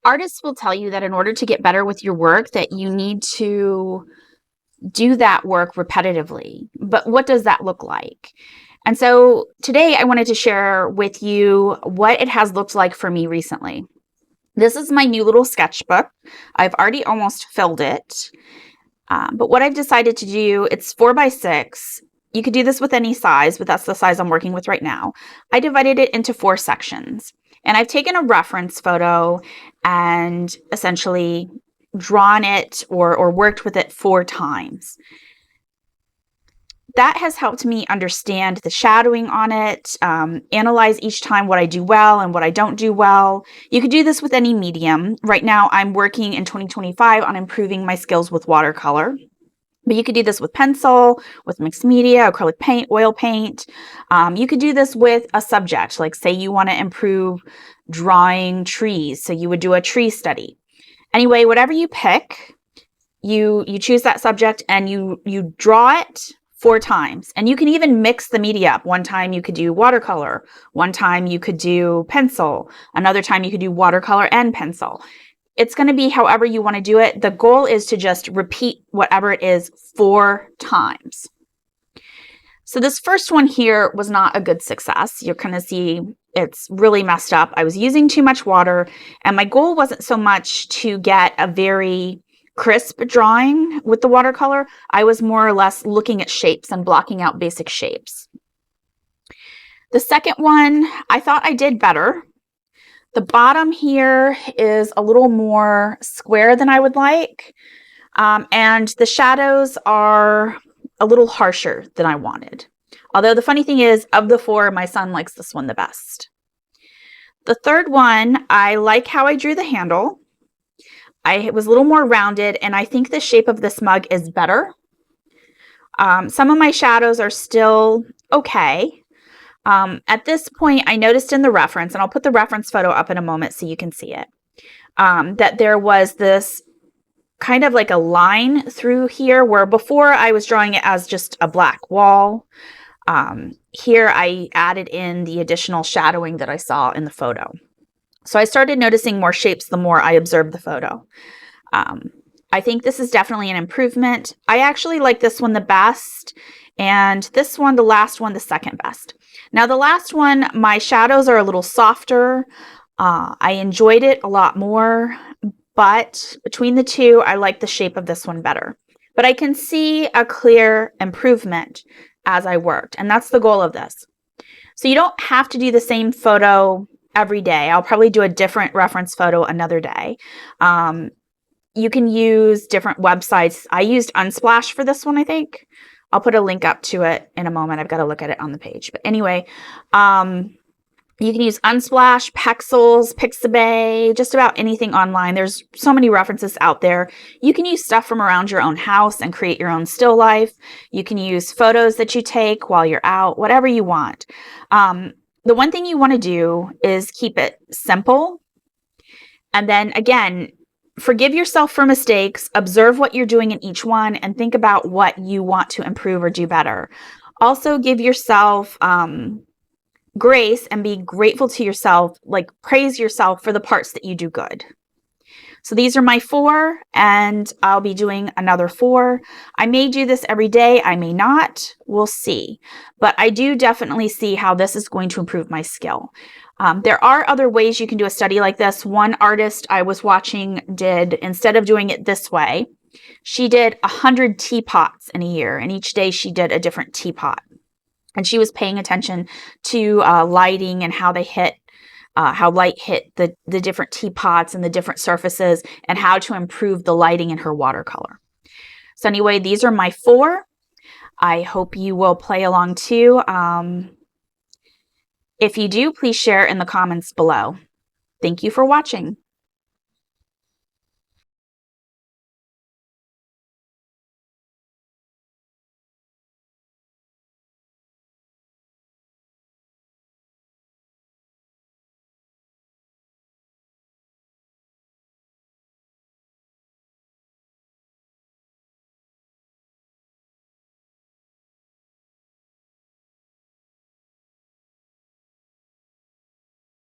Artists will tell you that in order to get better with your work, that you need to do that work repetitively. But what does that look like? And so today I wanted to share with you what it has looked like for me recently. This is my new little sketchbook. I've already almost filled it. But what I've decided to do, it's 4x6. You could do this with any size, but that's the size I'm working with right now. I divided it into 4 sections. And I've taken a reference photo and essentially drawn it or worked with it 4 times. That has helped me understand the shadowing on it, analyze each time what I do well and what I don't do well. You could do this with any medium. Right now, I'm working in 2025 on improving my skills with watercolor. But you could do this with pencil, with mixed media, acrylic paint, oil paint. You could do this with a subject, like say you want to improve drawing trees, so you would do a tree study. Anyway, whatever you pick, you choose that subject and you draw it 4 times. And you can even mix the media up. One time you could do watercolor. One time you could do pencil. Another time you could do watercolor and pencil. It's going to be however you want to do it. The goal is to just repeat whatever it is 4 times. So this first one here was not a good success. You're going to see it's really messed up. I was using too much water, and my goal wasn't so much to get a very crisp drawing with the watercolor. I was more or less looking at shapes and blocking out basic shapes. The second one, I thought I did better. The bottom here is a little more square than I would like, and the shadows are a little harsher than I wanted. Although the funny thing is, of the 4, my son likes this one the best. The third one, I like how I drew the handle. It was a little more rounded, and I think the shape of this mug is better. Some of my shadows are still okay. At this point, I noticed in the reference, and I'll put the reference photo up in a moment so you can see it, that there was this kind of like a line through here where before I was drawing it as just a black wall. Here I added in the additional shadowing that I saw in the photo. So I started noticing more shapes the more I observed the photo. I think this is definitely an improvement. I actually like this one the best, and this one, the last one, the second best. Now the last one, my shadows are a little softer. I enjoyed it a lot more, but between the two, I like the shape of this one better. But I can see a clear improvement as I worked, and that's the goal of this. So you don't have to do the same photo every day. I'll probably do a different reference photo another day. You can use different websites. I used Unsplash for this one, I think. I'll put a link up to it in a moment. I've got to look at it on the page. But anyway, you can use Unsplash, Pexels, Pixabay, just about anything online. There's so many references out there. You can use stuff from around your own house and create your own still life. You can use photos that you take while you're out, whatever you want. The one thing you want to do is keep it simple. And then again, forgive yourself for mistakes, observe what you're doing in each one, and think about what you want to improve or do better. Also give yourself grace and be grateful to yourself, like praise yourself for the parts that you do good. So these are my 4, and I'll be doing another 4. I may do this every day. I may not. We'll see. But I do definitely see how this is going to improve my skill. There are other ways you can do a study like this. One artist I was watching did, instead of doing it this way, she did 100 teapots in a year, and each day she did a different teapot. And she was paying attention to lighting and how they hit, how light hit the different teapots and the different surfaces, and how to improve the lighting in her watercolor. So anyway, these are my 4. I hope you will play along too. If you do, please share in the comments below. Thank you for watching.